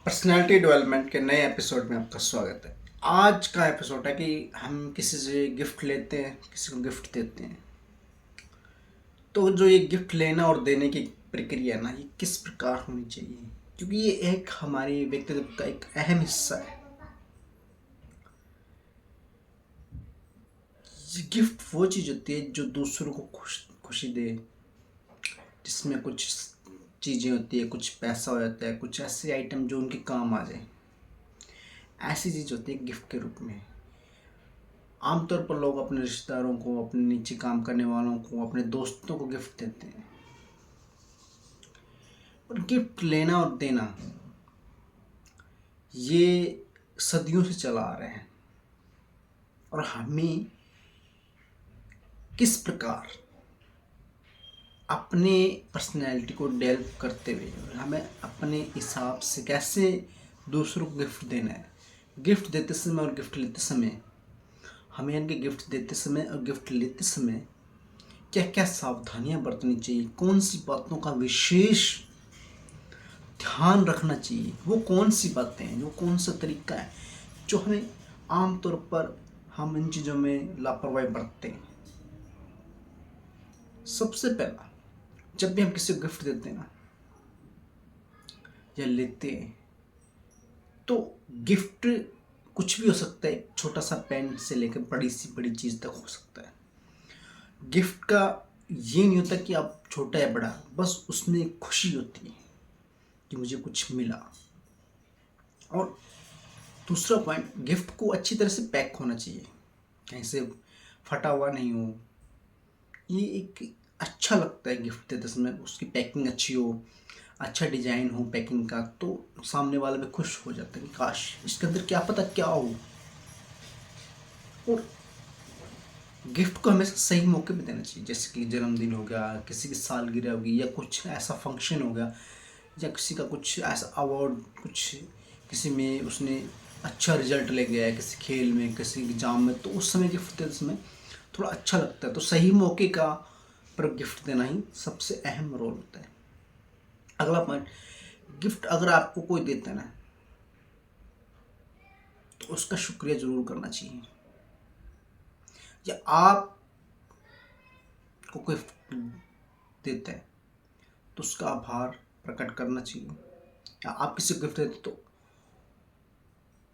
Personality development के नए episode में आपका स्वागत है। आज का एपिसोड है कि हम किसी से गिफ्ट लेते हैं, किसी को गिफ्ट देते हैं, तो जो ये गिफ्ट लेना और देने की प्रक्रिया है ना, ये किस प्रकार होनी चाहिए, क्योंकि ये एक हमारी व्यक्तित्व का एक अहम हिस्सा है। ये गिफ्ट वो चीज़ होती है जो दूसरों को खुशी दे, जिसमें कुछ चीज़ें होती है, कुछ पैसा हो जाता है, कुछ ऐसे आइटम जो उनके काम आ जाए। ऐसी चीज़ होती है गिफ्ट के रूप में। आमतौर पर लोग अपने रिश्तेदारों को, अपने नीचे काम करने वालों को, अपने दोस्तों को गिफ्ट देते हैं। और गिफ्ट लेना और देना ये सदियों से चला आ रहा है। और हमें किस प्रकार अपने पर्सनैलिटी को डेवलप करते हुए हमें अपने हिसाब से कैसे दूसरों को गिफ्ट देना है। गिफ्ट देते समय और गिफ्ट लेते समय हमें इनके गिफ्ट देते समय और गिफ्ट लेते समय क्या क्या सावधानियां बरतनी चाहिए, कौन सी बातों का विशेष ध्यान रखना चाहिए, वो कौन सी बातें हैं, वो कौन सा तरीका है जो हमें आमतौर पर हम इन चीज़ों में लापरवाही बरतते हैं। सबसे पहला, जब भी हम किसी को गिफ्ट देते हैं ना या लेते हैं, तो गिफ्ट कुछ भी हो सकता है। छोटा सा पेन से लेकर बड़ी सी बड़ी चीज़ तक हो सकता है। गिफ्ट का ये नहीं होता कि आप छोटा या बड़ा, बस उसमें एक खुशी होती है कि मुझे कुछ मिला। और दूसरा पॉइंट, गिफ्ट को अच्छी तरह से पैक होना चाहिए, कहीं से फटा हुआ नहीं हो। ये एक अच्छा लगता है गिफ्ट देते समय, उसकी पैकिंग अच्छी हो, अच्छा डिजाइन हो पैकिंग का, तो सामने वाला भी खुश हो जाता है कि काश इसके अंदर क्या पता क्या हो। और गिफ्ट को हमेशा सही मौके पे देना चाहिए, जैसे कि जन्मदिन हो गया, किसी की सालगिरह होगी, या कुछ ऐसा फंक्शन हो गया, या किसी का कुछ ऐसा अवार्ड, कुछ किसी में उसने अच्छा रिजल्ट ले गया है, किसी खेल में, किसी एग्जाम में, तो उस समय गिफ्ट देते समय थोड़ा अच्छा लगता है। तो सही मौके का पर गिफ्ट देना ही सबसे अहम रोल होता है। अगला पॉइंट, गिफ्ट अगर आपको कोई देता है ना, तो उसका शुक्रिया जरूर करना चाहिए। या आप को कोई देता है तो उसका आभार प्रकट करना चाहिए। या आप किसी को गिफ्ट देते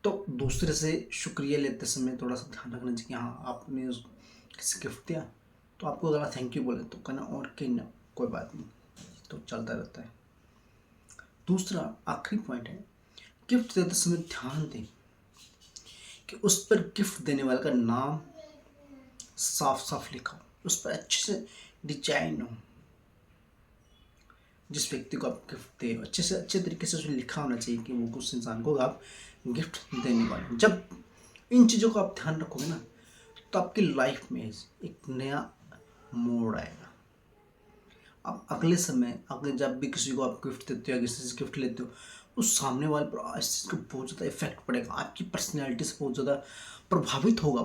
तो दूसरे से शुक्रिया लेते समय थोड़ा सा ध्यान रखना चाहिए कि हाँ आपने किसी गिफ्ट दिया तो आपको अगर थैंक यू बोले तो कहना और कि ना कोई बात नहीं, तो चलता रहता है। दूसरा आखिरी पॉइंट है, गिफ्ट देते समय ध्यान दें कि उस पर गिफ्ट देने वाले का नाम साफ साफ लिखा हो, उस पर अच्छे से डिजाइन हो। जिस व्यक्ति को आप गिफ्ट दे अच्छे से अच्छे तरीके से उसमें लिखा होना चाहिए कि वो उस इंसान को आप गिफ्ट देने वाले। जब इन चीज़ों को आप ध्यान रखोगे ना, तो आपकी लाइफ में एक नया मोड़ आएगा। आप अगले समय अगर जब भी किसी को आप गिफ्ट देते हो या किसी से गिफ्ट लेते हो, उस सामने वाले पर इस चीज़ का बहुत ज़्यादा इफेक्ट पड़ेगा, आपकी पर्सनैलिटी से बहुत ज़्यादा प्रभावित होगा।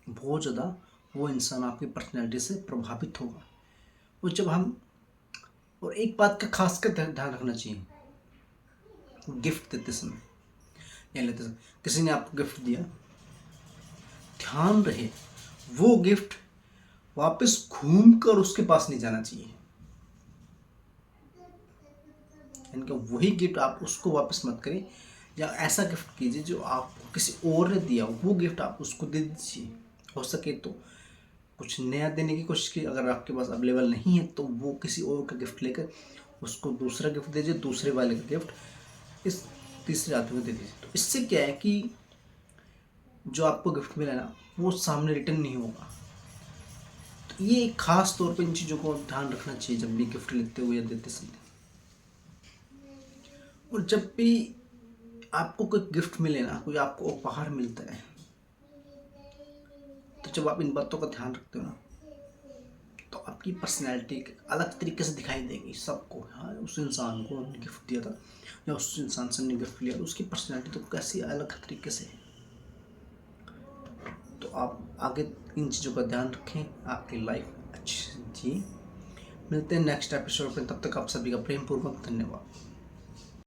बहुत ज़्यादा वो इंसान आपकी पर्सनैलिटी से प्रभावित होगा। और जब हम, और एक बात का खास कर ध्यान रखना चाहिए, गिफ्ट देते समय या लेते समय किसी ने आपको गिफ्ट दिया, ध्यान रहे वो गिफ्ट वापस घूम कर उसके पास नहीं जाना चाहिए। इनका वही गिफ्ट आप उसको वापस मत करें, या ऐसा गिफ्ट कीजिए जो आपको किसी और ने दिया वो गिफ्ट आप उसको दे दीजिए। हो सके तो कुछ नया देने की कोशिश की, अगर आपके पास अवेलेबल नहीं है तो वो किसी और का गिफ्ट लेकर उसको दूसरा गिफ्ट दीजिए, दूसरे वाले का गिफ्ट इस तीसरे आदमी को दे दीजिए। तो इससे क्या है कि जो आपको गिफ्ट मिला ना वो सामने रिटर्न नहीं होगा। तो ये एक खास तौर पे इन चीज़ों को ध्यान रखना चाहिए जब भी गिफ्ट लेते हो या देते समय। और जब भी आपको कोई गिफ्ट मिले ना, कोई आपको उपहार मिलता है, तो जब आप इन बातों का ध्यान रखते हो ना, तो आपकी पर्सनैलिटी अलग तरीके से दिखाई देगी सबको। हाँ, उस इंसान को हमने गिफ्ट दिया था या उस इंसान से हमने गिफ्ट लिया, तो उसकी पर्सनैलिटी तो कैसी अलग तरीके से है। तो आप आगे इन चीज़ों का ध्यान रखें, आपकी लाइफ अच्छी जी। मिलते हैं नेक्स्ट एपिसोड में, तब तक आप सभी का प्रेम पूर्वक धन्यवाद।